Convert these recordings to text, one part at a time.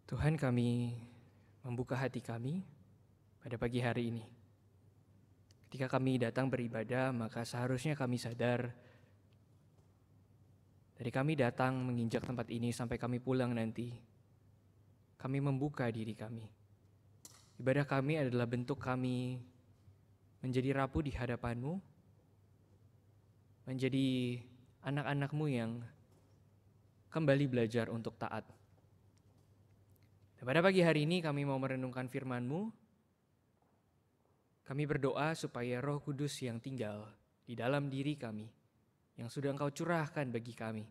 Tuhan, kami membuka hati kami pada pagi hari ini. Ketika kami datang beribadah, maka seharusnya kami sadar dari kami datang menginjak tempat ini sampai kami pulang nanti, kami membuka diri kami. Ibadah kami adalah bentuk kami menjadi rapuh di hadapan-Mu, menjadi anak-anak-Mu yang kembali belajar untuk taat. Dan pada pagi hari ini kami mau merenungkan firman-Mu. Kami berdoa supaya Roh Kudus yang tinggal di dalam diri kami, yang sudah Engkau curahkan bagi kami,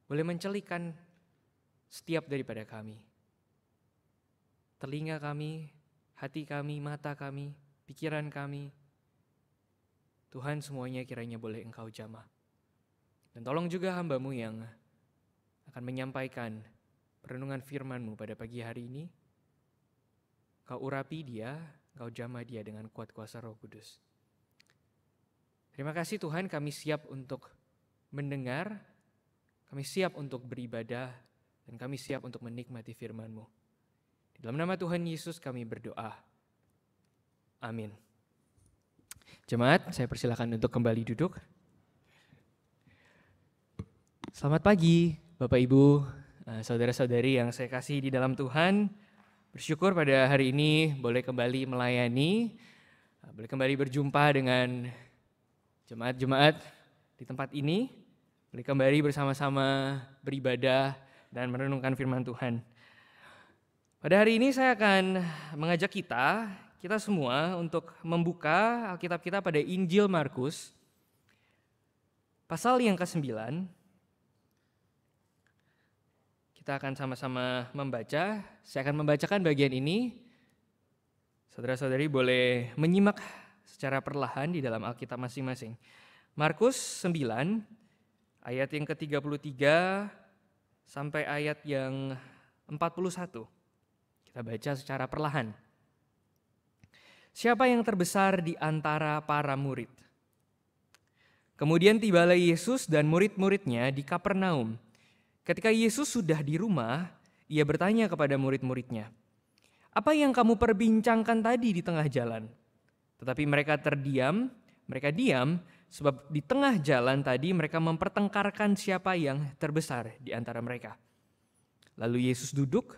boleh mencelikan setiap daripada kami. Telinga kami, hati kami, mata kami, pikiran kami. Tuhan, semuanya kiranya boleh Engkau jamah. Dan tolong juga hamba-Mu yang akan menyampaikan perenungan firman-Mu pada pagi hari ini. Kau urapi dia, Kau jamah dia dengan kuat kuasa Roh Kudus. Terima kasih Tuhan, kami siap untuk mendengar, kami siap untuk beribadah, dan kami siap untuk menikmati firman-Mu. Di dalam nama Tuhan Yesus kami berdoa. Amin. Jemaat, saya persilakan untuk kembali duduk. Selamat pagi Bapak Ibu, saudara-saudari yang saya kasih di dalam Tuhan. Bersyukur pada hari ini boleh kembali melayani, boleh kembali berjumpa dengan jemaat-jemaat di tempat ini, boleh kembali bersama-sama beribadah dan merenungkan firman Tuhan. Pada hari ini saya akan mengajak kita semua untuk membuka Alkitab kita pada Injil Markus, pasal yang ke-9. Kita akan sama-sama membaca. Saya akan membacakan bagian ini. Saudara-saudari boleh menyimak secara perlahan di dalam Alkitab masing-masing. Markus 9, ayat yang ke-33 sampai ayat yang 41. Kita baca secara perlahan. Siapa yang terbesar di antara para murid? Kemudian tibalah Yesus dan murid-muridnya di Kapernaum. Ketika Yesus sudah di rumah, ia bertanya kepada murid-muridnya, "Apa yang kamu perbincangkan tadi di tengah jalan?" Tetapi mereka diam, sebab di tengah jalan tadi mereka mempertengkarkan siapa yang terbesar di antara mereka. Lalu Yesus duduk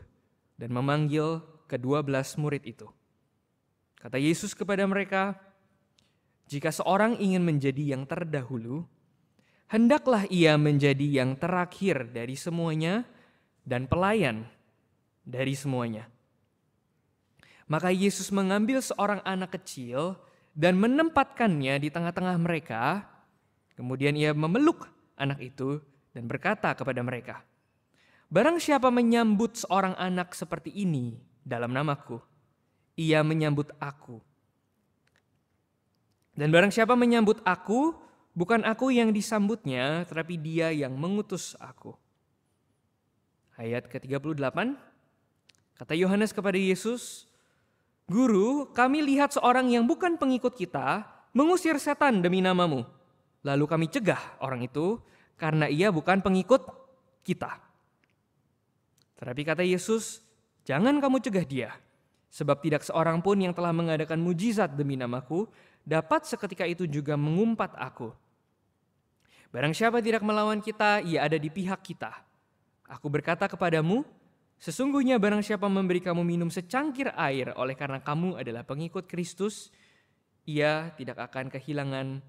dan memanggil ke-12 murid itu. Kata Yesus kepada mereka, "Jika seorang ingin menjadi yang terdahulu, hendaklah ia menjadi yang terakhir dari semuanya dan pelayan dari semuanya." Maka Yesus mengambil seorang anak kecil dan menempatkannya di tengah-tengah mereka. Kemudian ia memeluk anak itu dan berkata kepada mereka, "Barang siapa menyambut seorang anak seperti ini dalam namaku, ia menyambut aku. Dan barang siapa menyambut aku, bukan aku yang disambutnya, tetapi dia yang mengutus aku." Ayat ke-38, kata Yohanes kepada Yesus, "Guru, kami lihat seorang yang bukan pengikut kita mengusir setan demi namamu. Lalu kami cegah orang itu karena ia bukan pengikut kita." Tetapi kata Yesus, "Jangan kamu cegah dia, sebab tidak seorang pun yang telah mengadakan mujizat demi namaku dapat seketika itu juga mengumpat aku. Barang siapa tidak melawan kita, ia ada di pihak kita. Aku berkata kepadamu, sesungguhnya barang siapa memberi kamu minum secangkir air oleh karena kamu adalah pengikut Kristus, ia tidak akan kehilangan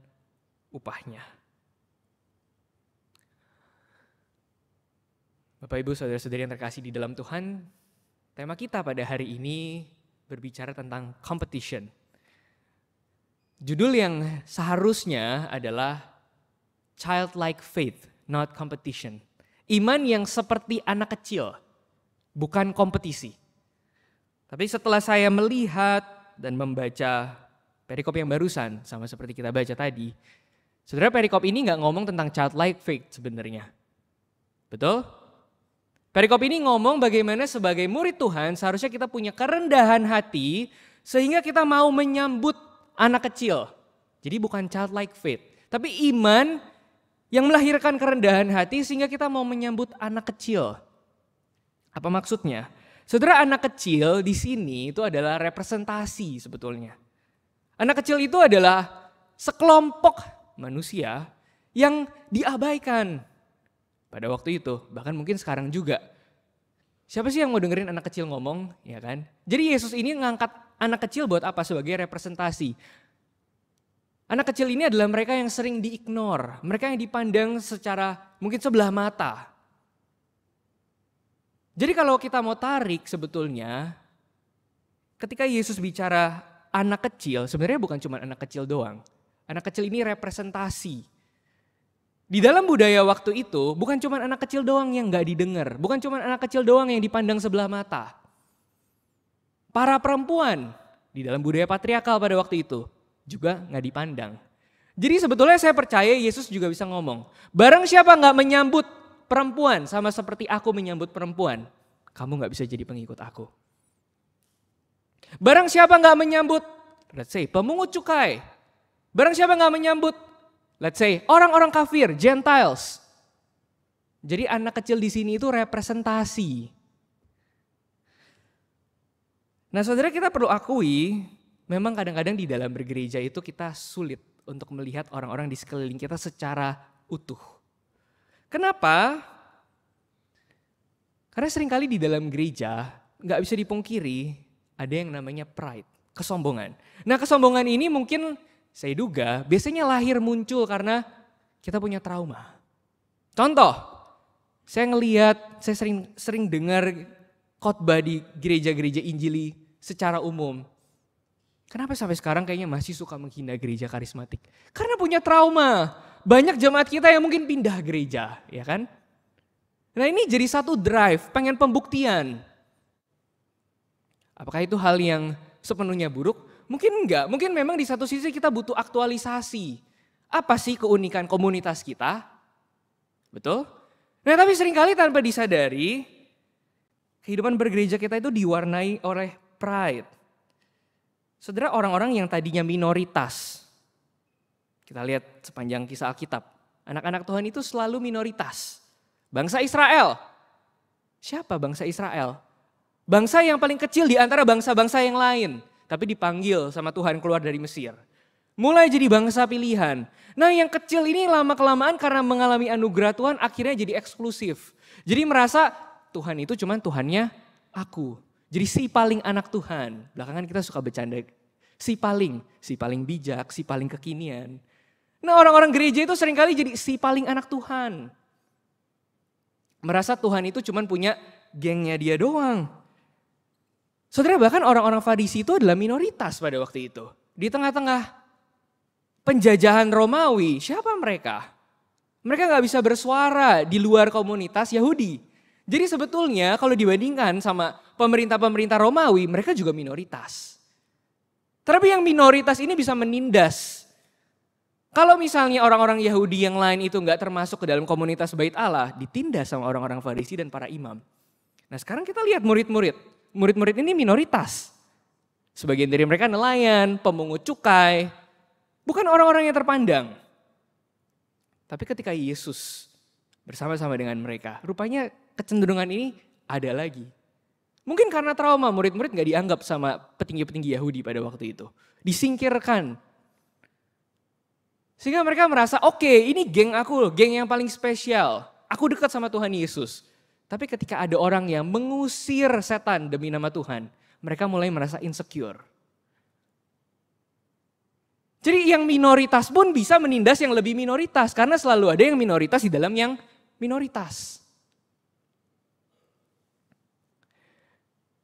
upahnya." Bapak Ibu saudara-saudari yang terkasih di dalam Tuhan, tema kita pada hari ini berbicara tentang competition. Judul yang seharusnya adalah childlike faith, not competition. Iman yang seperti anak kecil, bukan kompetisi. Tapi setelah saya melihat dan membaca perikop yang barusan, sama seperti kita baca tadi, saudara, perikop ini gak ngomong tentang childlike faith sebenarnya. Betul? Perikop ini ngomong bagaimana sebagai murid Tuhan seharusnya kita punya kerendahan hati sehingga kita mau menyambut anak kecil. Jadi bukan childlike faith, tapi iman yang melahirkan kerendahan hati sehingga kita mau menyambut anak kecil. Apa maksudnya? Saudara, anak kecil di sini itu adalah representasi sebetulnya. Anak kecil itu adalah sekelompok manusia yang diabaikan pada waktu itu, bahkan mungkin sekarang juga. Siapa sih yang mau dengerin anak kecil ngomong, ya kan? Jadi Yesus ini ngangkat anak kecil buat apa? Sebagai representasi. Anak kecil ini adalah mereka yang sering diignore, mereka yang dipandang secara mungkin sebelah mata. Jadi kalau kita mau tarik sebetulnya, ketika Yesus bicara anak kecil, sebenarnya bukan cuma anak kecil doang. Anak kecil ini representasi. Di dalam budaya waktu itu, bukan cuma anak kecil doang yang gak didengar, bukan cuma anak kecil doang yang dipandang sebelah mata. Para perempuan di dalam budaya patriarkal pada waktu itu juga gak dipandang. Jadi sebetulnya saya percaya Yesus juga bisa ngomong, barang siapa gak menyambut perempuan sama seperti aku menyambut perempuan, kamu gak bisa jadi pengikut aku. Barang siapa gak menyambut, let's say pemungut cukai. Barang siapa gak menyambut, let's say orang-orang kafir, Gentiles. Jadi anak kecil di sini itu representasi. Nah saudara, kita perlu akui, memang kadang-kadang di dalam bergereja itu kita sulit untuk melihat orang-orang di sekeliling kita secara utuh. Kenapa? Karena seringkali di dalam gereja gak bisa dipungkiri ada yang namanya pride, kesombongan. Nah kesombongan ini mungkin saya duga biasanya lahir muncul karena kita punya trauma. Contoh, saya sering dengar khotbah di gereja-gereja Injili secara umum. Kenapa sampai sekarang kayaknya masih suka menghina gereja karismatik? Karena punya trauma. Banyak jemaat kita yang mungkin pindah gereja, ya kan? Nah ini jadi satu drive, pengen pembuktian. Apakah itu hal yang sepenuhnya buruk? Mungkin enggak, mungkin memang di satu sisi kita butuh aktualisasi. Apa sih keunikan komunitas kita? Betul? Nah tapi seringkali tanpa disadari, kehidupan bergereja kita itu diwarnai oleh pride. Saudara, orang-orang yang tadinya minoritas, kita lihat sepanjang kisah Alkitab, anak-anak Tuhan itu selalu minoritas. Bangsa Israel, siapa bangsa Israel? Bangsa yang paling kecil di antara bangsa-bangsa yang lain, tapi dipanggil sama Tuhan keluar dari Mesir. Mulai jadi bangsa pilihan. Nah yang kecil ini lama-kelamaan karena mengalami anugerah Tuhan akhirnya jadi eksklusif. Jadi merasa Tuhan itu cuman Tuhannya aku. Jadi si paling anak Tuhan. Belakangan kita suka bercanda. Si paling bijak, si paling kekinian. Nah orang-orang gereja itu seringkali jadi si paling anak Tuhan. Merasa Tuhan itu cuman punya gengnya dia doang. Saudara, bahkan orang-orang Farisi itu adalah minoritas pada waktu itu. Di tengah-tengah penjajahan Romawi, siapa mereka? Mereka gak bisa bersuara di luar komunitas Yahudi. Jadi sebetulnya kalau dibandingkan sama pemerintah-pemerintah Romawi, mereka juga minoritas. Tapi yang minoritas ini bisa menindas. Kalau misalnya orang-orang Yahudi yang lain itu gak termasuk ke dalam komunitas Bait Allah, ditindas sama orang-orang Farisi dan para imam. Nah sekarang kita lihat murid-murid. Murid-murid ini minoritas. Sebagian dari mereka nelayan, pemungut cukai. Bukan orang-orang yang terpandang. Tapi ketika Yesus bersama-sama dengan mereka, rupanya kecenderungan ini ada lagi. Mungkin karena trauma murid-murid gak dianggap sama petinggi-petinggi Yahudi pada waktu itu. Disingkirkan. Sehingga mereka merasa oke, ini geng aku, geng yang paling spesial. Aku dekat sama Tuhan Yesus. Tapi ketika ada orang yang mengusir setan demi nama Tuhan, mereka mulai merasa insecure. Jadi yang minoritas pun bisa menindas yang lebih minoritas. Karena selalu ada yang minoritas di dalam yang minoritas.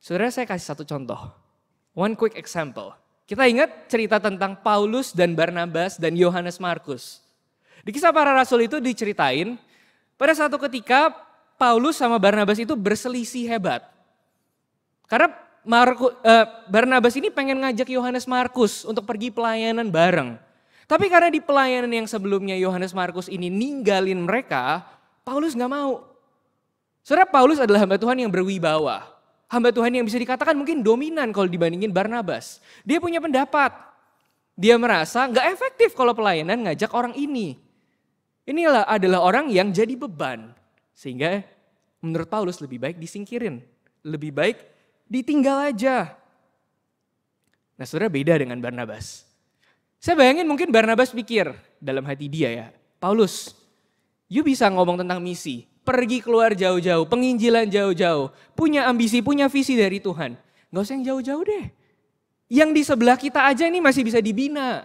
Saudara, saya kasih satu contoh. One quick example. Kita ingat cerita tentang Paulus dan Barnabas dan Yohanes Markus. Di kisah para rasul itu diceritain, pada satu ketika Paulus sama Barnabas itu berselisih hebat. Karena Barnabas ini pengen ngajak Yohanes Markus untuk pergi pelayanan bareng. Tapi karena di pelayanan yang sebelumnya Yohanes Markus ini ninggalin mereka, Paulus gak mau. Saudara, Paulus adalah hamba Tuhan yang berwibawa. Hamba Tuhan yang bisa dikatakan mungkin dominan kalau dibandingin Barnabas. Dia punya pendapat. Dia merasa gak efektif kalau pelayanan ngajak orang ini. Inilah adalah orang yang jadi beban. Sehingga Menurut Paulus lebih baik disingkirin, lebih baik ditinggal aja. Nah saudara, beda dengan Barnabas. Saya bayangin mungkin Barnabas pikir dalam hati dia ya, Paulus, you bisa ngomong tentang misi, pergi keluar jauh-jauh, penginjilan jauh-jauh, punya ambisi, punya visi dari Tuhan. Gak usah yang jauh-jauh deh. Yang di sebelah kita aja nih masih bisa dibina.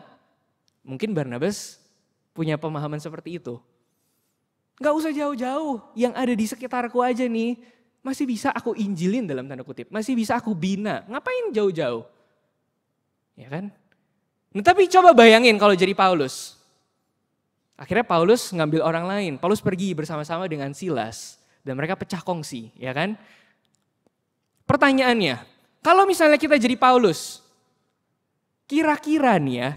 Mungkin Barnabas punya pemahaman seperti itu. Gak usah jauh-jauh, yang ada di sekitarku aja nih masih bisa aku injilin dalam tanda kutip. Masih bisa aku bina, ngapain jauh-jauh? Ya kan? Nah, tapi coba bayangin kalau jadi Paulus. Akhirnya Paulus ngambil orang lain. Paulus pergi bersama-sama dengan Silas. Dan mereka pecah kongsi, ya kan? Pertanyaannya, kalau misalnya kita jadi Paulus, kira-kira nih ya,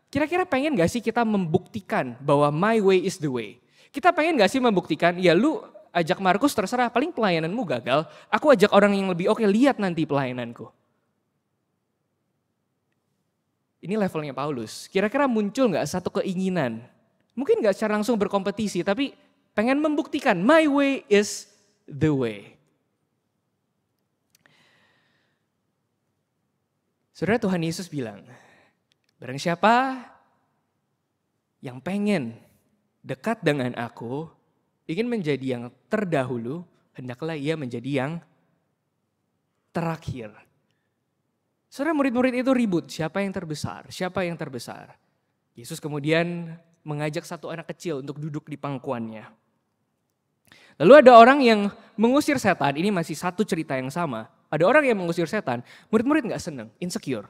kira-kira pengen gak sih kita membuktikan bahwa my way is the way? Kita pengen gak sih membuktikan, ya lu ajak Markus terserah, paling pelayananmu gagal, aku ajak orang yang lebih oke, lihat nanti pelayananku. Ini levelnya Paulus. Kira-kira muncul gak satu keinginan? Mungkin gak secara langsung berkompetisi, tapi pengen membuktikan my way is the way. Saudara, Tuhan Yesus bilang, barang siapa yang pengen dekat dengan aku, ingin menjadi yang terdahulu, hendaklah ia menjadi yang terakhir. Saudara, murid-murid itu ribut, siapa yang terbesar, siapa yang terbesar. Yesus kemudian mengajak satu anak kecil untuk duduk di pangkuannya. Lalu ada orang yang mengusir setan, ini masih satu cerita yang sama. Ada orang yang mengusir setan, murid-murid gak seneng, insecure.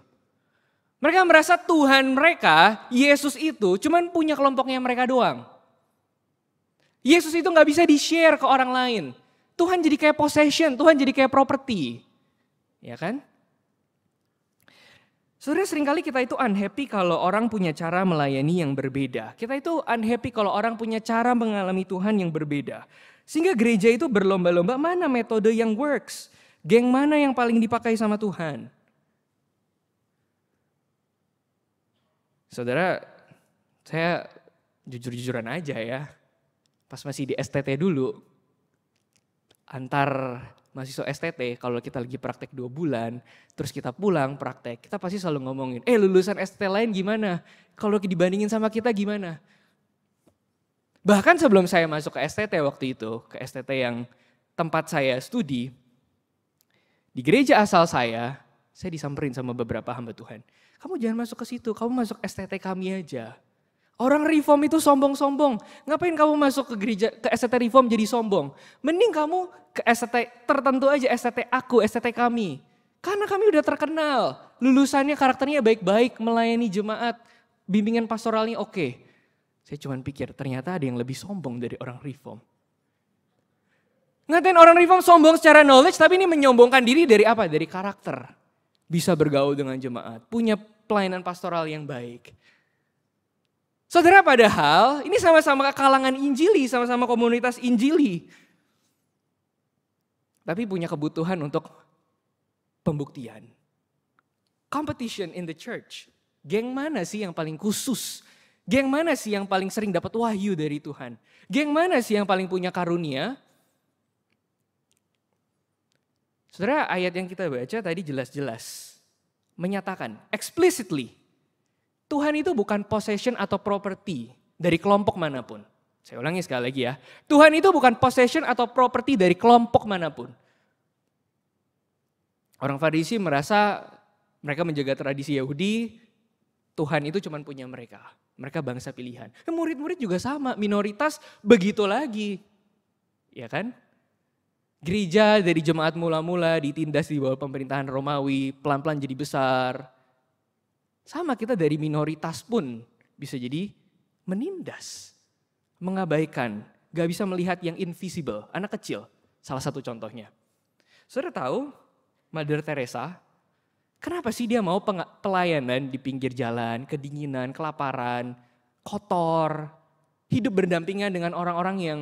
Mereka merasa Tuhan mereka, Yesus itu cuman punya kelompoknya mereka doang. Yesus itu gak bisa di-share ke orang lain. Tuhan jadi kayak possession, Tuhan jadi kayak property. Ya kan? Saudara, seringkali kita itu unhappy kalau orang punya cara melayani yang berbeda. Kita itu unhappy kalau orang punya cara mengalami Tuhan yang berbeda. Sehingga gereja itu berlomba-lomba mana metode yang works. Geng mana yang paling dipakai sama Tuhan. Saudara, saya jujur-jujuran aja ya. Pas masih di STT dulu, antar mahasiswa STT, kalau kita lagi praktek 2 bulan, terus kita pulang praktek, kita pasti selalu ngomongin, lulusan STT lain gimana? Kalau dibandingin sama kita gimana? Bahkan sebelum saya masuk ke STT waktu itu, ke STT yang tempat saya studi, di gereja asal saya disamperin sama beberapa hamba Tuhan. Kamu jangan masuk ke situ, kamu masuk STT kami aja. Orang reform itu sombong-sombong. Ngapain kamu masuk ke gereja, ke STT reform jadi sombong? Mending kamu ke STT tertentu aja, STT aku, STT kami. Karena kami udah terkenal. Lulusannya karakternya baik-baik, melayani jemaat, bimbingan pastoralnya oke. Saya cuma pikir ternyata ada yang lebih sombong dari orang reform. Ngatain orang reform sombong secara knowledge, tapi ini menyombongkan diri dari apa? Dari karakter. Bisa bergaul dengan jemaat, punya pelayanan pastoral yang baik. Saudara, padahal ini sama-sama kalangan Injili, sama-sama komunitas Injili. Tapi punya kebutuhan untuk pembuktian. Competition in the church. Geng mana sih yang paling khusus? Geng mana sih yang paling sering dapat wahyu dari Tuhan? Geng mana sih yang paling punya karunia? Saudara, ayat yang kita baca tadi jelas-jelas menyatakan explicitly Tuhan itu bukan possession atau property dari kelompok manapun. Saya ulangi sekali lagi ya. Tuhan itu bukan possession atau property dari kelompok manapun. Orang Farisi merasa mereka menjaga tradisi Yahudi, Tuhan itu cuma punya mereka. Mereka bangsa pilihan. Murid-murid juga sama, minoritas begitu lagi. Ya kan? Gereja dari jemaat mula-mula ditindas di bawah pemerintahan Romawi, pelan-pelan jadi besar. Sama kita dari minoritas pun bisa jadi menindas, mengabaikan, gak bisa melihat yang invisible, anak kecil, salah satu contohnya. Saudara tahu Mother Teresa, kenapa sih dia mau pelayanan di pinggir jalan, kedinginan, kelaparan, kotor, hidup berdampingan dengan orang-orang yang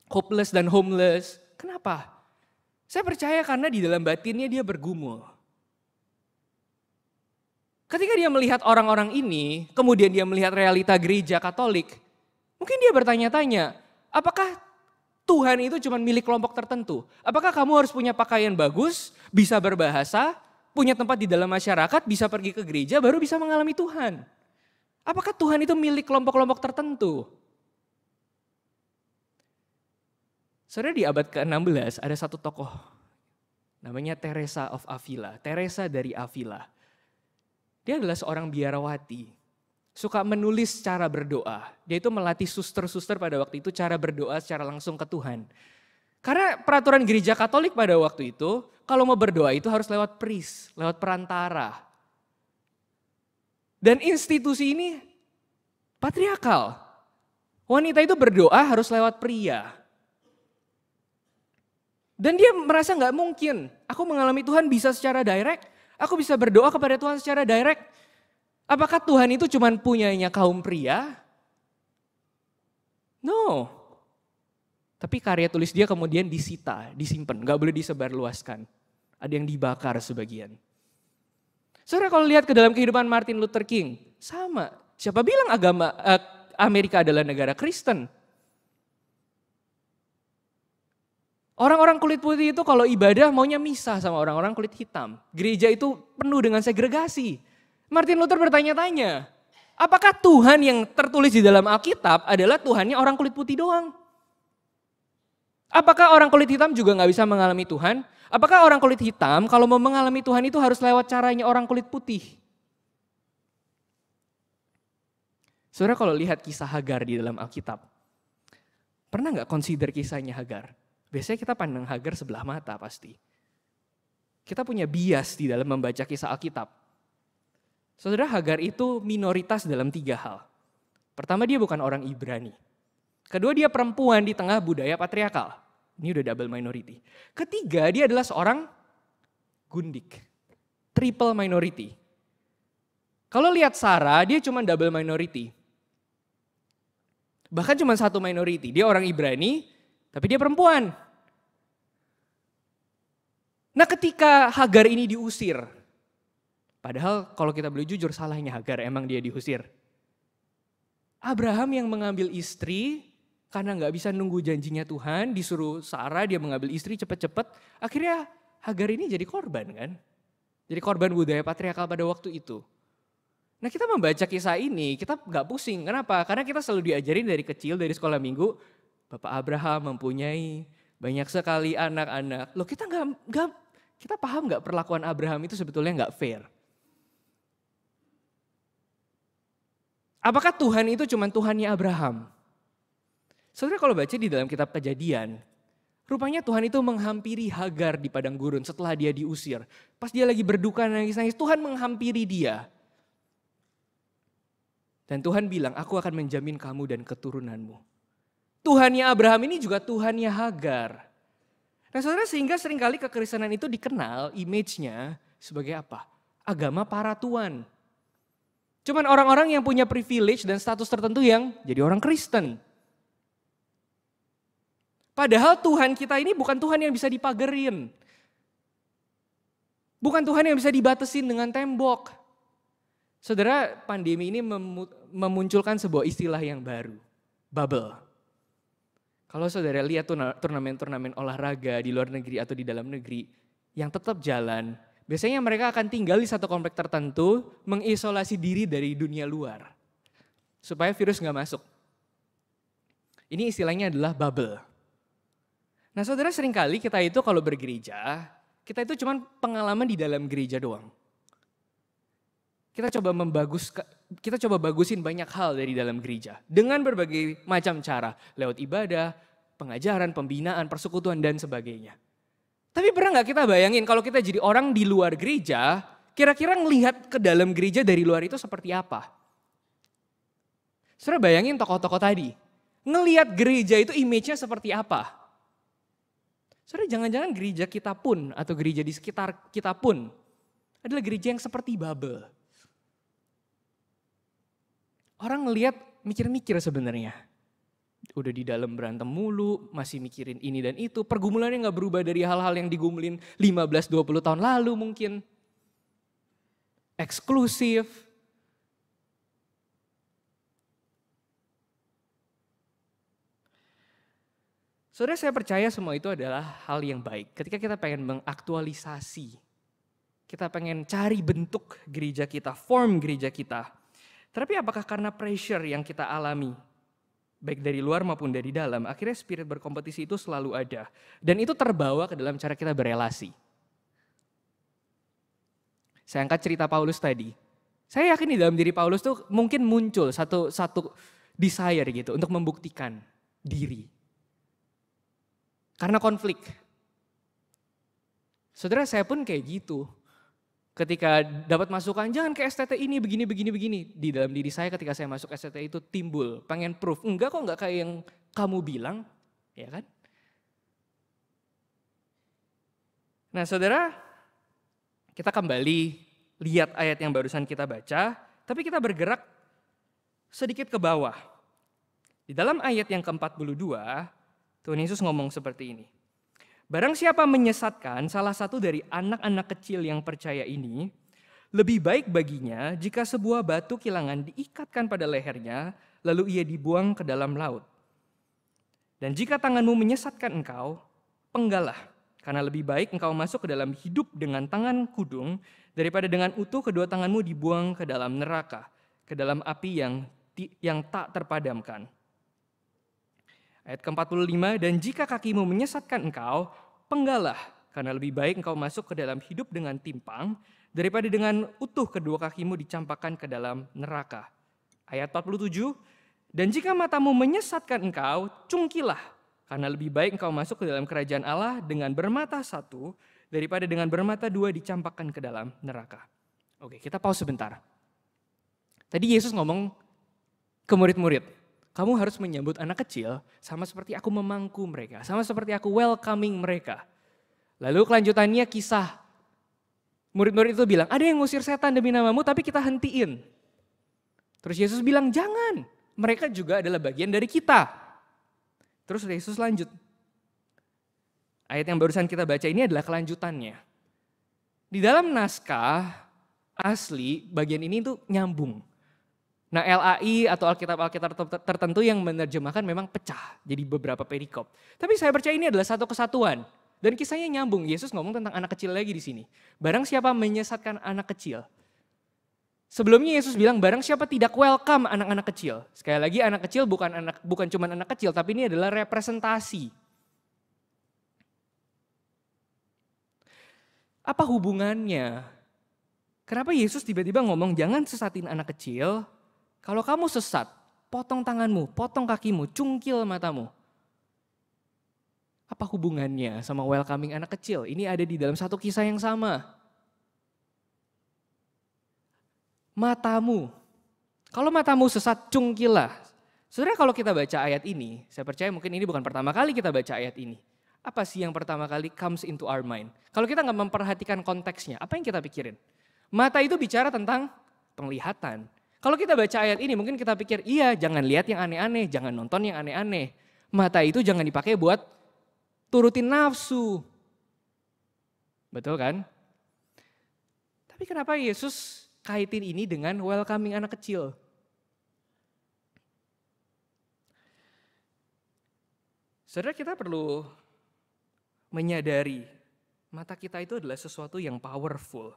hopeless dan homeless. Kenapa? Saya percaya karena di dalam batinnya dia bergumul. Ketika dia melihat orang-orang ini, kemudian dia melihat realita gereja Katolik, mungkin dia bertanya-tanya, apakah Tuhan itu cuma milik kelompok tertentu. Apakah kamu harus punya pakaian bagus, bisa berbahasa, punya tempat di dalam masyarakat, bisa pergi ke gereja, baru bisa mengalami Tuhan? Apakah Tuhan itu milik kelompok-kelompok tertentu? Saudara, di abad ke-16 ada satu tokoh, namanya Teresa of Avila, Teresa dari Avila. Dia adalah seorang biarawati, suka menulis cara berdoa. Dia itu melatih suster-suster pada waktu itu cara berdoa secara langsung ke Tuhan. Karena peraturan gereja Katolik pada waktu itu, kalau mau berdoa itu harus lewat priest, lewat perantara. Dan institusi ini patriarkal. Wanita itu berdoa harus lewat pria. Dan dia merasa gak mungkin, aku mengalami Tuhan bisa secara direct, aku bisa berdoa kepada Tuhan secara direct. Apakah Tuhan itu cuma punyanya kaum pria? No. Tapi karya tulis dia kemudian disita, disimpan, gak boleh disebarluaskan. Ada yang dibakar sebagian. Saudara, kalau lihat ke dalam kehidupan Martin Luther King, sama. Siapa bilang Amerika adalah negara Kristen? Orang-orang kulit putih itu kalau ibadah maunya misah sama orang-orang kulit hitam. Gereja itu penuh dengan segregasi. Martin Luther bertanya-tanya, apakah Tuhan yang tertulis di dalam Alkitab adalah Tuhannya orang kulit putih doang? Apakah orang kulit hitam juga gak bisa mengalami Tuhan? Apakah orang kulit hitam kalau mau mengalami Tuhan itu harus lewat caranya orang kulit putih? Saudara, kalau lihat kisah Hagar di dalam Alkitab, pernah gak consider kisahnya Hagar? Biasanya kita pandang Hagar sebelah mata pasti. Kita punya bias di dalam membaca kisah Alkitab. Saudara, Hagar itu minoritas dalam 3 hal. Pertama, dia bukan orang Ibrani. Kedua, dia perempuan di tengah budaya patriarkal. Ini udah double minority. Ketiga, dia adalah seorang gundik. Triple minority. Kalau lihat Sarah, dia cuma double minority. Bahkan cuma satu minority. Dia orang Ibrani, tapi dia perempuan. Nah, ketika Hagar ini diusir, padahal kalau kita boleh jujur salahnya Hagar, emang dia diusir. Abraham yang mengambil istri karena gak bisa nunggu janjinya Tuhan, disuruh Sarah dia mengambil istri cepet-cepet. Akhirnya Hagar ini jadi korban kan. Jadi korban budaya patriarkal pada waktu itu. Nah, kita membaca kisah ini kita gak pusing. Kenapa? Karena kita selalu diajarin dari kecil, dari sekolah minggu, Bapak Abraham mempunyai banyak sekali anak-anak. Loh, kita paham gak perlakuan Abraham itu sebetulnya gak fair? Apakah Tuhan itu cuma Tuhannya Abraham? Saudara, kalau baca di dalam kitab Kejadian, rupanya Tuhan itu menghampiri Hagar di padang gurun setelah dia diusir. Pas dia lagi berduka nangis-nangis, Tuhan menghampiri dia. Dan Tuhan bilang, aku akan menjamin kamu dan keturunanmu. Tuhannya Abraham ini juga Tuhannya Hagar. Nah, saudara, sehingga seringkali kekristenan itu dikenal image-nya sebagai apa? Agama para tuan. Cuman orang-orang yang punya privilege dan status tertentu yang jadi orang Kristen. Padahal Tuhan kita ini bukan Tuhan yang bisa dipagerin. Bukan Tuhan yang bisa dibatasin dengan tembok. Saudara, pandemi ini memunculkan sebuah istilah yang baru. Bubble. Kalau saudara lihat turnamen-turnamen olahraga di luar negeri atau di dalam negeri yang tetap jalan, biasanya mereka akan tinggal di satu komplek tertentu, mengisolasi diri dari dunia luar. Supaya virus gak masuk. Ini istilahnya adalah bubble. Nah, saudara, seringkali kita itu kalau bergereja, kita itu cuma pengalaman di dalam gereja doang. Kita coba bagusin banyak hal dari dalam gereja. Dengan berbagai macam cara. Lewat ibadah, pengajaran, pembinaan, persekutuan, dan sebagainya. Tapi pernah gak kita bayangin kalau kita jadi orang di luar gereja, kira-kira ngelihat ke dalam gereja dari luar itu seperti apa? Saudara, bayangin tokoh-tokoh tadi. Ngelihat gereja itu image-nya seperti apa? Saudara, jangan-jangan gereja kita pun atau gereja di sekitar kita pun adalah gereja yang seperti bubble. Orang ngelihat mikir-mikir sebenarnya. Udah di dalam berantem mulu, masih mikirin ini dan itu. Pergumulannya gak berubah dari hal-hal yang digumulin 15-20 tahun lalu mungkin. Eksklusif. Saudara, saya percaya semua itu adalah hal yang baik. Ketika kita pengen mengaktualisasi, kita pengen cari bentuk gereja kita, form gereja kita. Tapi apakah karena pressure yang kita alami, baik dari luar maupun dari dalam, akhirnya spirit berkompetisi itu selalu ada. Dan itu terbawa ke dalam cara kita berelasi. Saya angkat cerita Paulus tadi. Saya yakin di dalam diri Paulus tuh mungkin muncul satu desire gitu untuk membuktikan diri. Karena konflik. Saudara, saya pun kayak gitu. Ketika dapat masukan, jangan ke STT ini, begini. Di dalam diri saya ketika saya masuk STT itu timbul, pengen proof. Enggak kok, enggak kayak yang kamu bilang. Ya kan? Nah saudara, kita kembali lihat ayat yang barusan kita baca, tapi kita bergerak sedikit ke bawah. Di dalam ayat yang ke-42, Tuhan Yesus ngomong seperti ini. Barang siapa menyesatkan salah satu dari anak-anak kecil yang percaya ini, lebih baik baginya jika sebuah batu kilangan diikatkan pada lehernya, lalu ia dibuang ke dalam laut. Dan jika tanganmu menyesatkan engkau, penggalah, karena lebih baik engkau masuk ke dalam hidup dengan tangan kudung, daripada dengan utuh kedua tanganmu dibuang ke dalam neraka, ke dalam api yang tak terpadamkan. Ayat ke-45, dan jika kakimu menyesatkan engkau, penggalah, karena lebih baik engkau masuk ke dalam hidup dengan timpang, daripada dengan utuh kedua kakimu dicampakkan ke dalam neraka. Ayat 47, dan jika matamu menyesatkan engkau, cungkilah, karena lebih baik engkau masuk ke dalam kerajaan Allah dengan bermata satu, daripada dengan bermata dua dicampakkan ke dalam neraka. Oke, kita pause sebentar. Tadi Yesus ngomong ke murid-murid, kamu harus menyambut anak kecil sama seperti aku memangku mereka, sama seperti aku welcoming mereka. Lalu kelanjutannya kisah. Murid-murid itu bilang, ada yang ngusir setan demi namamu tapi kita hentiin. Terus Yesus bilang, jangan, mereka juga adalah bagian dari kita. Terus Yesus lanjut. Ayat yang barusan kita baca ini adalah kelanjutannya. Di dalam naskah asli bagian ini tuh nyambung. Nah LAI atau Alkitab tertentu yang menerjemahkan memang pecah jadi beberapa perikop. Tapi saya percaya ini adalah satu kesatuan. Dan kisahnya nyambung. Yesus ngomong tentang anak kecil lagi di sini. Barang siapa menyesatkan anak kecil. Sebelumnya Yesus bilang barang siapa tidak welcome anak-anak kecil. Sekali lagi anak kecil bukan cuma anak kecil tapi ini adalah representasi. Apa hubungannya? Kenapa Yesus tiba-tiba ngomong jangan sesatin anak kecil? Kalau kamu sesat, potong tanganmu, potong kakimu, cungkil matamu. Apa hubungannya sama welcoming anak kecil? Ini ada di dalam satu kisah yang sama. Matamu. Kalau matamu sesat, cungkilah. Sebenarnya kalau kita baca ayat ini, saya percaya mungkin ini bukan pertama kali kita baca ayat ini. Apa sih yang pertama kali comes into our mind? Kalau kita nggak memperhatikan konteksnya, apa yang kita pikirin? Mata itu bicara tentang penglihatan. Kalau kita baca ayat ini mungkin kita pikir, iya jangan lihat yang aneh-aneh, jangan nonton yang aneh-aneh. Mata itu jangan dipakai buat turutin nafsu. Betul kan? Tapi kenapa Yesus kaitin ini dengan welcoming anak kecil? Saudara, kita perlu menyadari mata kita itu adalah sesuatu yang powerful.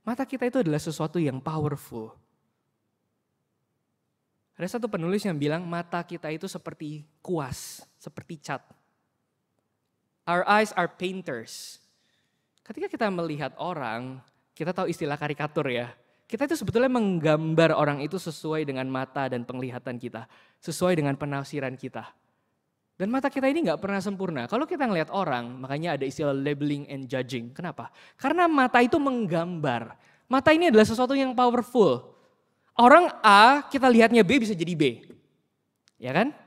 Mata kita itu adalah sesuatu yang powerful. Ada satu penulis yang bilang mata kita itu seperti kuas, seperti cat. Our eyes are painters. Ketika kita melihat orang, kita tahu istilah karikatur ya. Kita itu sebetulnya menggambar orang itu sesuai dengan mata dan penglihatan kita. Sesuai dengan penafsiran kita. Dan mata kita ini gak pernah sempurna. Kalau kita ngelihat orang, makanya ada istilah labeling and judging. Kenapa? Karena mata itu menggambar. Mata ini adalah sesuatu yang powerful. Orang A, kita lihatnya B bisa jadi B. Ya kan?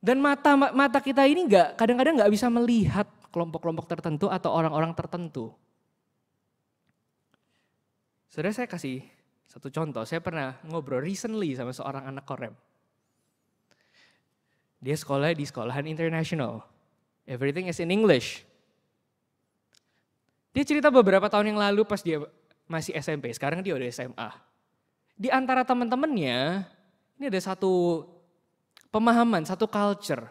Dan mata kita ini kadang-kadang gak bisa melihat kelompok-kelompok tertentu atau orang-orang tertentu. Saudara, saya kasih satu contoh, saya pernah ngobrol recently sama seorang anak Korem. Dia sekolah di sekolahan internasional. Everything is in English. Dia cerita beberapa tahun yang lalu pas dia masih SMP, sekarang dia udah SMA. Di antara teman-temannya, ini ada satu pemahaman, satu culture.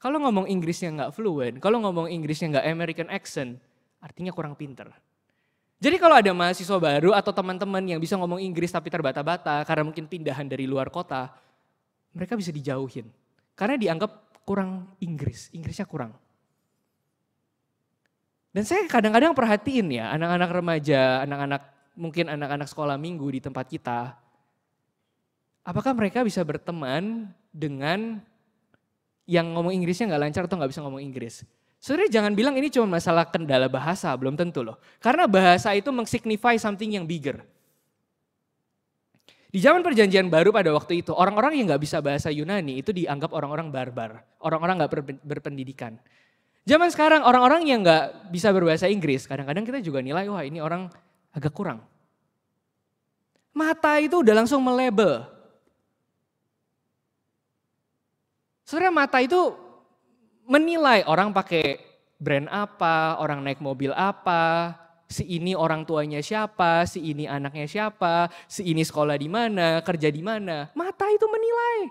Kalau ngomong Inggrisnya nggak fluent, kalau ngomong Inggrisnya nggak American accent, artinya kurang pinter. Jadi kalau ada mahasiswa baru atau teman-teman yang bisa ngomong Inggris tapi terbata-bata karena mungkin pindahan dari luar kota, mereka bisa dijauhin. Karena dianggap kurang Inggrisnya kurang. Dan saya kadang-kadang perhatiin ya anak-anak remaja, mungkin anak-anak sekolah minggu di tempat kita. Apakah mereka bisa berteman dengan yang ngomong Inggrisnya nggak lancar atau nggak bisa ngomong Inggris? Sebenarnya jangan bilang ini cuma masalah kendala bahasa, belum tentu loh. Karena bahasa itu mensignify something yang bigger. Di zaman perjanjian baru pada waktu itu, orang-orang yang nggak bisa bahasa Yunani itu dianggap orang-orang barbar. Orang-orang nggak berpendidikan. Zaman sekarang orang-orang yang nggak bisa berbahasa Inggris, kadang-kadang kita juga nilai, wah ini orang agak kurang. Mata itu udah langsung melabel. Sebenarnya mata itu menilai orang pakai brand apa, orang naik mobil apa, si ini orang tuanya siapa, si ini anaknya siapa, si ini sekolah di mana, kerja di mana. Mata itu menilai.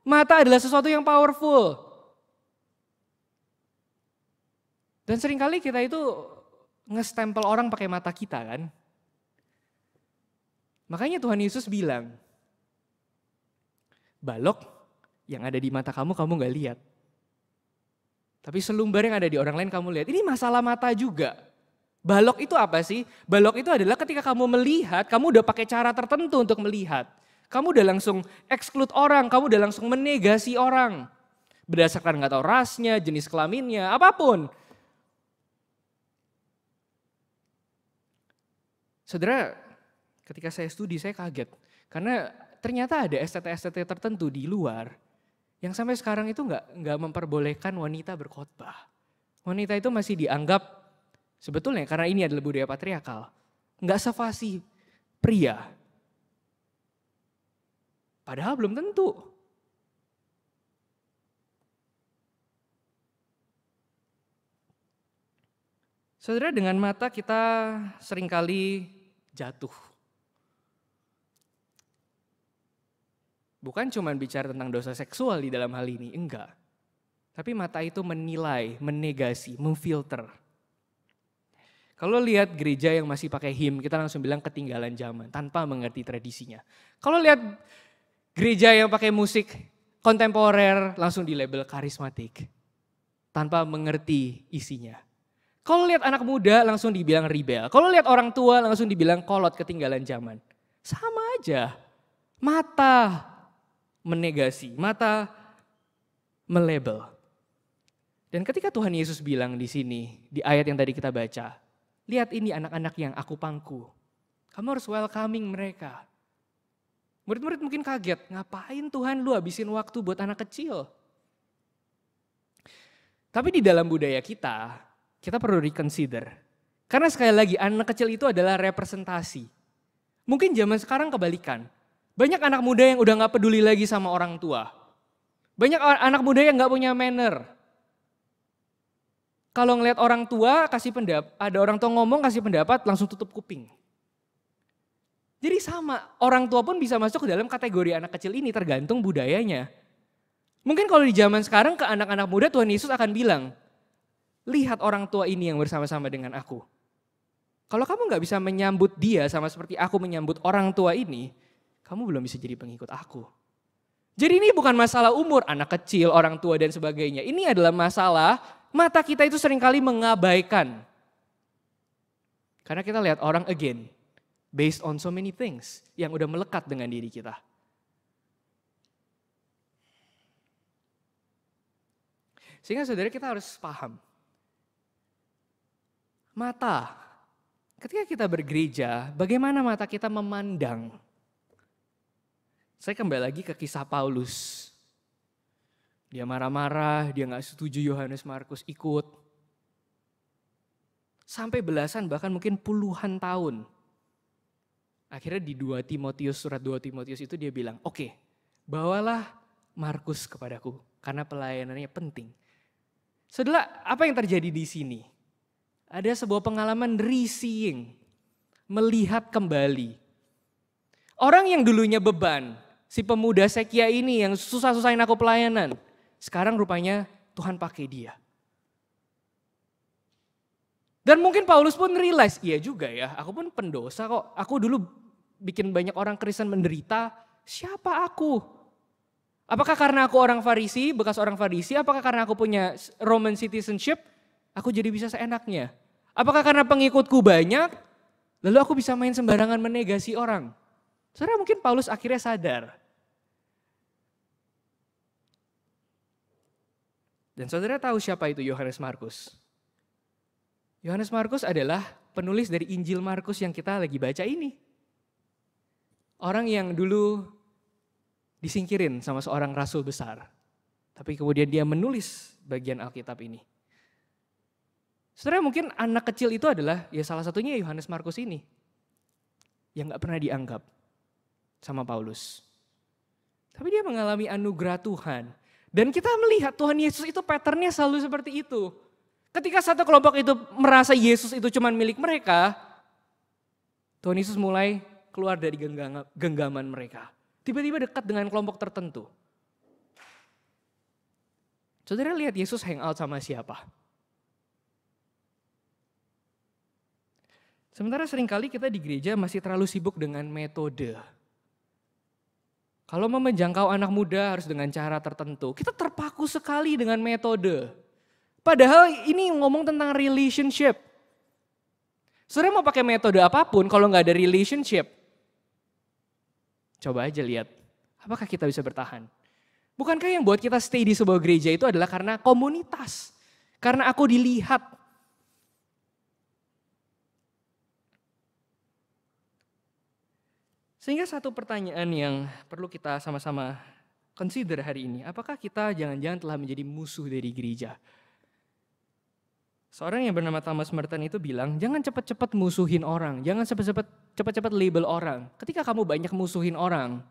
Mata adalah sesuatu yang powerful. Dan seringkali kita itu nge-stempel orang pakai mata kita kan. Makanya Tuhan Yesus bilang, balok yang ada di mata kamu gak lihat. Tapi selumbar yang ada di orang lain kamu lihat. Ini masalah mata juga. Balok itu apa sih? Balok itu adalah ketika kamu melihat, kamu udah pakai cara tertentu untuk melihat. Kamu udah langsung exclude orang, kamu udah langsung menegasi orang. Berdasarkan gak tahu rasnya, jenis kelaminnya, apapun. Saudara, ketika saya studi saya kaget. Karena ternyata ada STT-STT tertentu di luar yang sampai sekarang itu nggak memperbolehkan wanita berkhotbah. Wanita itu masih dianggap sebetulnya karena ini adalah budaya patriarkal, nggak sefasih pria. Padahal belum tentu. Saudara, dengan mata kita seringkali jatuh. Bukan cuma bicara tentang dosa seksual di dalam hal ini, enggak. Tapi mata itu menilai, menegasi, memfilter. Kalau lihat gereja yang masih pakai hymn, kita langsung bilang ketinggalan zaman, tanpa mengerti tradisinya. Kalau lihat gereja yang pakai musik kontemporer, langsung dilabel karismatik, tanpa mengerti isinya. Kalau lihat anak muda, langsung dibilang rebel. Kalau lihat orang tua, langsung dibilang kolot, ketinggalan zaman. Sama aja, mata menegasi, mata melabel. Dan ketika Tuhan Yesus bilang di sini, di ayat yang tadi kita baca, lihat ini anak-anak yang aku pangku. Kamu harus welcoming mereka. Murid-murid mungkin kaget, ngapain Tuhan lu habisin waktu buat anak kecil? Tapi di dalam budaya kita perlu reconsider. Karena sekali lagi anak kecil itu adalah representasi. Mungkin zaman sekarang kebalikan. Banyak anak muda yang udah gak peduli lagi sama orang tua. Banyak anak muda yang gak punya manner. Kalau ngelihat orang tua kasih pendapat, ada orang tua ngomong kasih pendapat langsung tutup kuping. Jadi sama, orang tua pun bisa masuk ke dalam kategori anak kecil ini tergantung budayanya. Mungkin kalau di zaman sekarang ke anak-anak muda Tuhan Yesus akan bilang, lihat orang tua ini yang bersama-sama dengan aku. Kalau kamu gak bisa menyambut dia sama seperti aku menyambut orang tua ini, kamu belum bisa jadi pengikut aku. Jadi ini bukan masalah umur, anak kecil, orang tua dan sebagainya. Ini adalah masalah mata kita itu seringkali mengabaikan. Karena kita lihat orang again, based on so many things yang udah melekat dengan diri kita. Sehingga saudara kita harus paham. Mata, ketika kita bergereja, bagaimana mata kita memandang? Saya kembali lagi ke kisah Paulus. Dia marah-marah, dia gak setuju Yohanes Markus ikut. Sampai belasan bahkan mungkin puluhan tahun. Akhirnya di surat 2 Timotius itu dia bilang, oke, bawalah Markus kepadaku karena pelayanannya penting. Saudara, apa yang terjadi di sini? Ada sebuah pengalaman re-seeing. melihat kembali. Orang yang dulunya beban, si pemuda Sekia ini yang susah-susahin aku pelayanan, sekarang rupanya Tuhan pakai dia. Dan mungkin Paulus pun realize, iya juga ya, aku pun pendosa kok. Aku dulu bikin banyak orang Kristen menderita, siapa aku? Apakah karena aku orang Farisi, bekas orang Farisi, apakah karena aku punya Roman citizenship, aku jadi bisa seenaknya? Apakah karena pengikutku banyak, lalu aku bisa main sembarangan menegasi orang? Saudara, mungkin Paulus akhirnya sadar. Dan saudara tahu siapa itu Yohanes Markus? Yohanes Markus adalah penulis dari Injil Markus yang kita lagi baca ini. Orang yang dulu disingkirin sama seorang rasul besar. Tapi kemudian dia menulis bagian Alkitab ini. Saudara, mungkin anak kecil itu adalah ya salah satunya Yohanes Markus ini. Yang gak pernah dianggap sama Paulus. Tapi dia mengalami anugerah Tuhan. Dan kita melihat Tuhan Yesus itu patternnya selalu seperti itu. Ketika satu kelompok itu merasa Yesus itu cuma milik mereka, Tuhan Yesus mulai keluar dari genggaman mereka. Tiba-tiba dekat dengan kelompok tertentu. Saudara lihat Yesus hangout sama siapa? Sementara seringkali kita di gereja masih terlalu sibuk dengan metode. Kalau mau menjangkau anak muda harus dengan cara tertentu. Kita terpaku sekali dengan metode. Padahal ini ngomong tentang relationship. Saudara mau pakai metode apapun kalau nggak ada relationship. Coba aja lihat, apakah kita bisa bertahan? Bukankah yang buat kita stay di sebuah gereja itu adalah karena komunitas. Karena aku dilihat. Sehingga satu pertanyaan yang perlu kita sama-sama consider hari ini. Apakah kita jangan-jangan telah menjadi musuh dari gereja? Seorang yang bernama Thomas Merton itu bilang, jangan cepat-cepat musuhin orang, jangan cepat-cepat label orang. Ketika kamu banyak musuhin orang,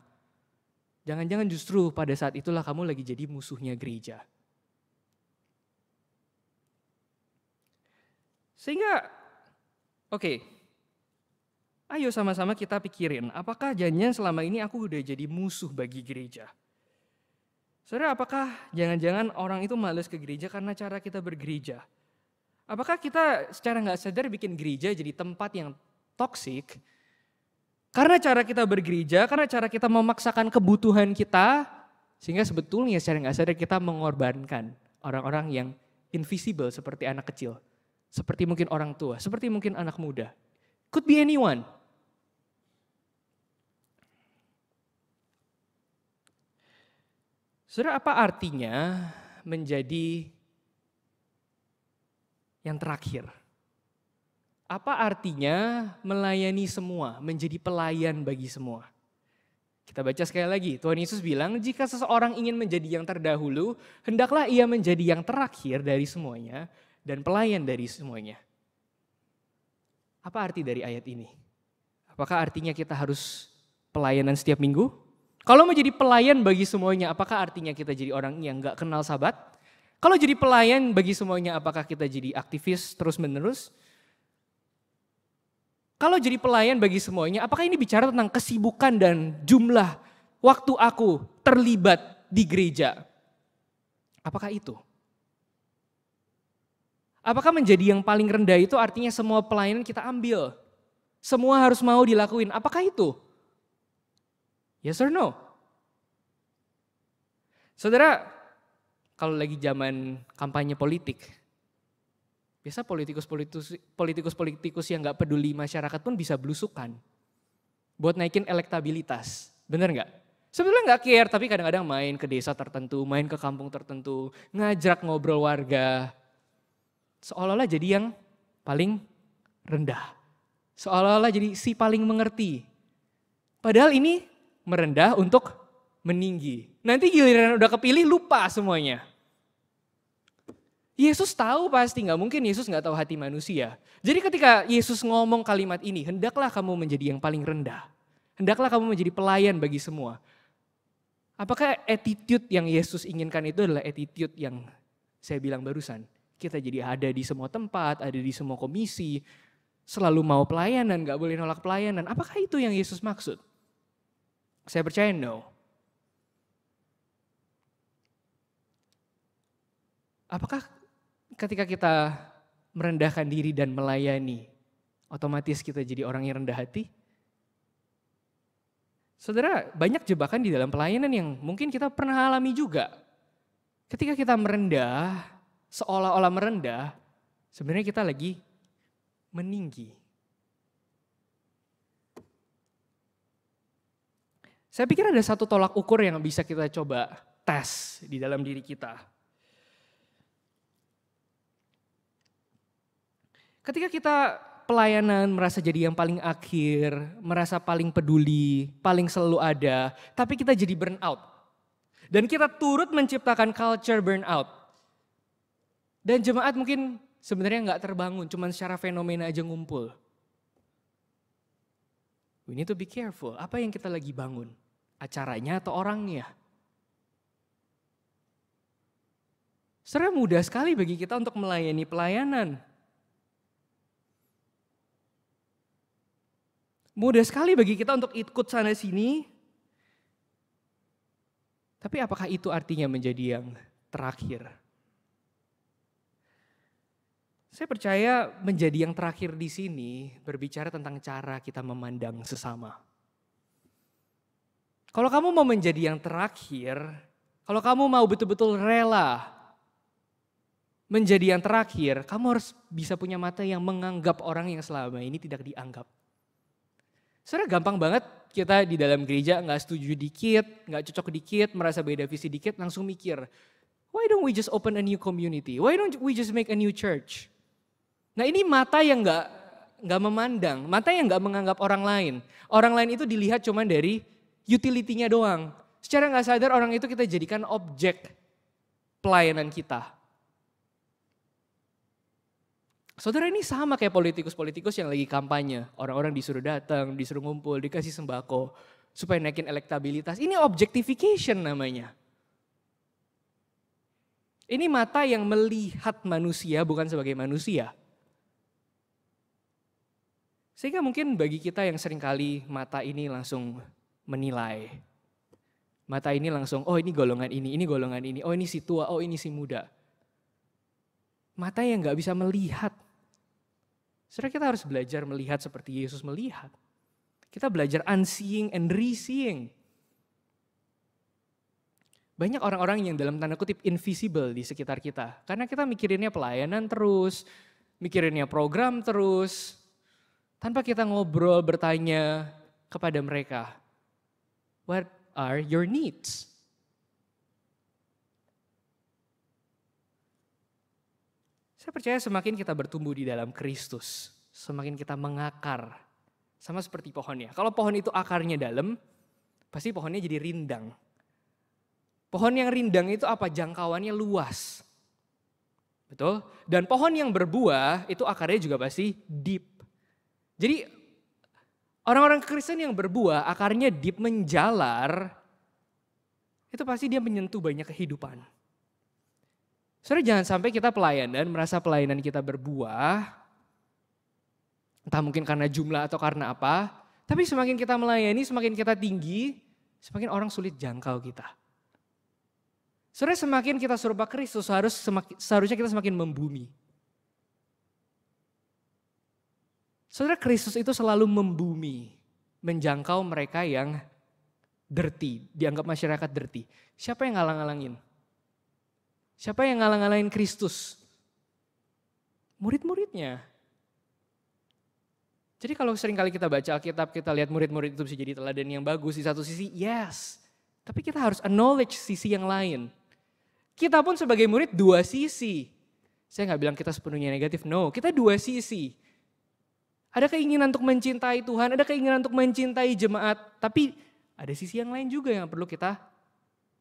jangan-jangan justru pada saat itulah kamu lagi jadi musuhnya gereja. Sehingga, oke, ayo sama-sama kita pikirin, apakah jangan selama ini aku udah jadi musuh bagi gereja? Saudara, apakah jangan-jangan orang itu malas ke gereja karena cara kita bergereja? Apakah kita secara nggak sadar bikin gereja jadi tempat yang toksik? Karena cara kita bergereja, karena cara kita memaksakan kebutuhan kita, sehingga sebetulnya secara nggak sadar kita mengorbankan orang-orang yang invisible seperti anak kecil. Seperti mungkin orang tua, seperti mungkin anak muda. Could be anyone. Saudara, apa artinya menjadi yang terakhir? Apa artinya melayani semua, menjadi pelayan bagi semua? Kita baca sekali lagi, Tuhan Yesus bilang, jika seseorang ingin menjadi yang terdahulu, hendaklah ia menjadi yang terakhir dari semuanya dan pelayan dari semuanya. Apa arti dari ayat ini? Apakah artinya kita harus pelayanan setiap minggu? Kalau menjadi pelayan bagi semuanya, apakah artinya kita jadi orang yang gak kenal sabat? Kalau jadi pelayan bagi semuanya, apakah kita jadi aktivis terus-menerus? Kalau jadi pelayan bagi semuanya, apakah ini bicara tentang kesibukan dan jumlah waktu aku terlibat di gereja? Apakah itu? Apakah menjadi yang paling rendah itu artinya semua pelayanan kita ambil? Semua harus mau dilakuin. Apakah itu? Yes or no? Saudara, kalau lagi zaman kampanye politik, biasa politikus-politikus yang gak peduli masyarakat pun bisa belusukan buat naikin elektabilitas. Bener gak? Sebetulnya gak care, tapi kadang-kadang main ke desa tertentu, main ke kampung tertentu, ngajak ngobrol warga. Seolah-olah jadi yang paling rendah. Seolah-olah jadi si paling mengerti. Padahal ini merendah untuk meninggi. Nanti giliran udah kepilih lupa semuanya. Yesus tahu pasti, gak mungkin Yesus gak tahu hati manusia. Jadi ketika Yesus ngomong kalimat ini, hendaklah kamu menjadi yang paling rendah. Hendaklah kamu menjadi pelayan bagi semua. Apakah attitude yang Yesus inginkan itu adalah attitude yang saya bilang barusan? Kita jadi ada di semua tempat, ada di semua komisi. selalu mau pelayanan, gak boleh nolak pelayanan. Apakah itu yang Yesus maksud? Saya percaya no. Apakah ketika kita merendahkan diri dan melayani, otomatis kita jadi orang yang rendah hati? Saudara, banyak jebakan di dalam pelayanan yang mungkin kita pernah alami juga. Ketika kita merendah, seolah-olah merendah, sebenarnya kita lagi meninggi. Saya pikir ada satu tolak ukur yang bisa kita coba tes di dalam diri kita. Ketika kita pelayanan merasa jadi yang paling akhir, merasa paling peduli, paling selalu ada, tapi kita jadi burnout. Dan kita turut menciptakan culture burnout. Dan jemaat mungkin sebenarnya nggak terbangun, cuma secara fenomena aja ngumpul. We need to be careful, apa yang kita lagi bangun? Acaranya atau orangnya? Sebenarnya mudah sekali bagi kita untuk melayani pelayanan. Mudah sekali bagi kita untuk ikut sana sini. Tapi apakah itu artinya menjadi yang terakhir? Saya percaya menjadi yang terakhir di sini berbicara tentang cara kita memandang sesama. Kalau kamu mau menjadi yang terakhir, kalau kamu mau betul-betul rela menjadi yang terakhir, kamu harus bisa punya mata yang menganggap orang yang selama ini tidak dianggap. Sebenarnya gampang banget kita di dalam gereja gak setuju dikit, gak cocok dikit, merasa beda visi dikit, langsung mikir, why don't we just open a new community? Why don't we just make a new church? Nah ini mata yang gak memandang, mata yang gak menganggap orang lain. Orang lain itu dilihat cuma dari utility-nya doang. Secara gak sadar orang itu kita jadikan objek pelayanan kita. Saudara, ini sama kayak politikus-politikus yang lagi kampanye. Orang-orang disuruh datang, disuruh ngumpul, dikasih sembako supaya naikin elektabilitas. Ini objectification namanya. Ini mata yang melihat manusia bukan sebagai manusia. Sehingga mungkin bagi kita yang seringkali mata ini langsung menilai. Mata ini langsung, oh ini golongan ini golongan ini, oh ini si tua, oh ini si muda. Mata yang gak bisa melihat. Saudara, kita harus belajar melihat seperti Yesus melihat. Kita belajar unseeing and reseeing. Banyak orang-orang yang dalam tanda kutip invisible di sekitar kita. Karena kita mikirinnya pelayanan terus, mikirinnya program terus. Tanpa kita ngobrol, bertanya kepada mereka. What are your needs? Saya percaya semakin kita bertumbuh di dalam Kristus, semakin kita mengakar. Sama seperti pohonnya. Kalau pohon itu akarnya dalam, pasti pohonnya jadi rindang. Pohon yang rindang itu apa? Jangkauannya luas. Betul? Dan pohon yang berbuah itu akarnya juga pasti deep. Jadi orang-orang Kristen yang berbuah, akarnya deep, menjalar, itu pasti dia menyentuh banyak kehidupan. Saudara, jangan sampai kita pelayanan, merasa pelayanan kita berbuah, entah mungkin karena jumlah atau karena apa, tapi semakin kita melayani, semakin kita tinggi, semakin orang sulit jangkau kita. Saudara, semakin kita serupa Kristus, seharusnya kita semakin membumi. Saudara, Kristus itu selalu membumi, menjangkau mereka yang dirty, dianggap masyarakat dirty. Siapa yang ngalang-ngalangin? Siapa yang ngalang-ngalangin Kristus? Murid-muridnya. Jadi kalau sering kali kita baca Alkitab, kita lihat murid-murid itu bisa jadi teladan yang bagus di satu sisi, yes. Tapi kita harus acknowledge sisi yang lain. Kita pun sebagai murid dua sisi. Saya gak bilang kita sepenuhnya negatif, no. Kita dua sisi. Ada keinginan untuk mencintai Tuhan, ada keinginan untuk mencintai jemaat. Tapi ada sisi yang lain juga yang perlu kita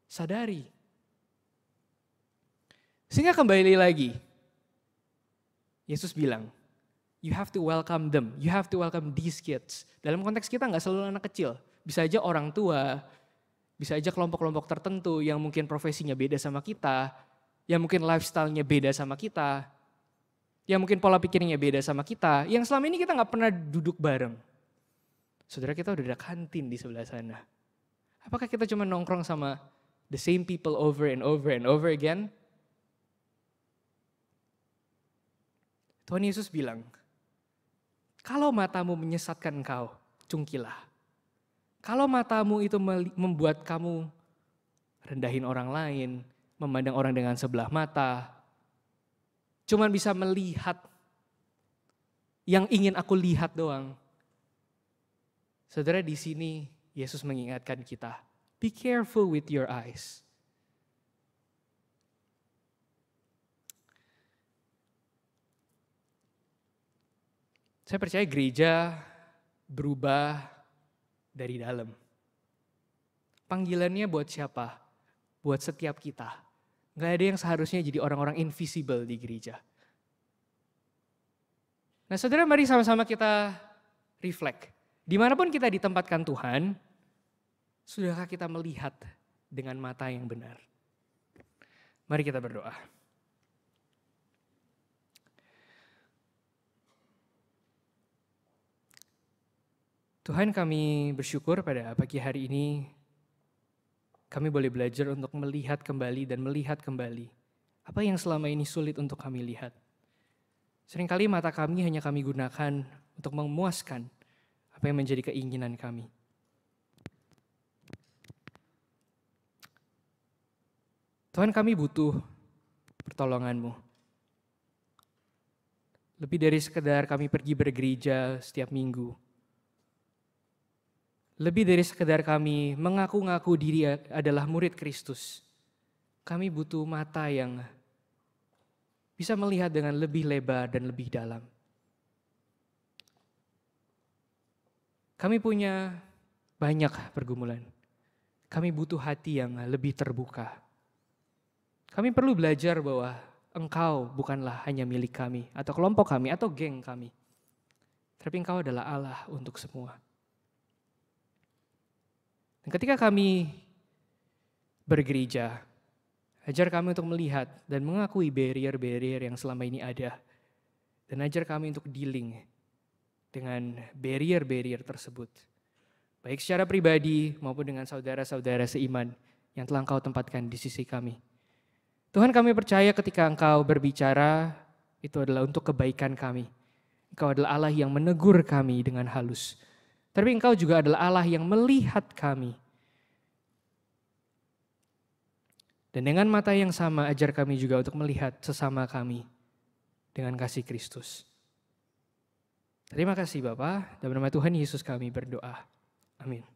sadari. Sehingga kembali lagi, Yesus bilang, you have to welcome them, you have to welcome these kids. Dalam konteks kita gak selalu anak kecil, bisa aja orang tua, bisa aja kelompok-kelompok tertentu yang mungkin profesinya beda sama kita, yang mungkin lifestyle-nya beda sama kita. yang mungkin pola pikirnya beda sama kita, yang selama ini kita nggak pernah duduk bareng. Saudara, kita udah ada kantin di sebelah sana. Apakah kita cuma nongkrong sama the same people over and over and over again? Tuhan Yesus bilang, kalau matamu menyesatkan engkau, cungkilah. Kalau matamu itu membuat kamu rendahin orang lain, memandang orang dengan sebelah mata, cuman bisa melihat yang ingin aku lihat doang. Saudara, di sini Yesus mengingatkan kita, be careful with your eyes. Saya percaya gereja berubah dari dalam. Panggilannya buat siapa? Buat setiap kita. Gak ada yang seharusnya jadi orang-orang invisible di gereja. Nah saudara, mari sama-sama kita reflect. Dimanapun kita ditempatkan Tuhan, sudahkah kita melihat dengan mata yang benar? Mari kita berdoa. Tuhan, kami bersyukur pada pagi hari ini kami boleh belajar untuk melihat kembali dan melihat kembali apa yang selama ini sulit untuk kami lihat. Seringkali mata kami hanya kami gunakan untuk memuaskan apa yang menjadi keinginan kami. Tuhan, kami butuh pertolongan-Mu. Lebih dari sekedar kami pergi bergereja setiap minggu. Lebih dari sekedar kami mengaku-ngaku diri adalah murid Kristus. Kami butuh mata yang bisa melihat dengan lebih lebar dan lebih dalam. Kami punya banyak pergumulan. Kami butuh hati yang lebih terbuka. Kami perlu belajar bahwa Engkau bukanlah hanya milik kami, atau kelompok kami, atau geng kami. Tapi Engkau adalah Allah untuk semua. Dan ketika kami bergereja, ajar kami untuk melihat dan mengakui barrier-barrier yang selama ini ada. Dan ajar kami untuk dealing dengan barrier-barrier tersebut. Baik secara pribadi maupun dengan saudara-saudara seiman yang telah Engkau tempatkan di sisi kami. Tuhan, kami percaya ketika Engkau berbicara, itu adalah untuk kebaikan kami. Engkau adalah Allah yang menegur kami dengan halus. Tapi Engkau juga adalah Allah yang melihat kami. Dan dengan mata yang sama ajar kami juga untuk melihat sesama kami dengan kasih Kristus. Terima kasih Bapa, dalam nama Tuhan Yesus kami berdoa. Amin.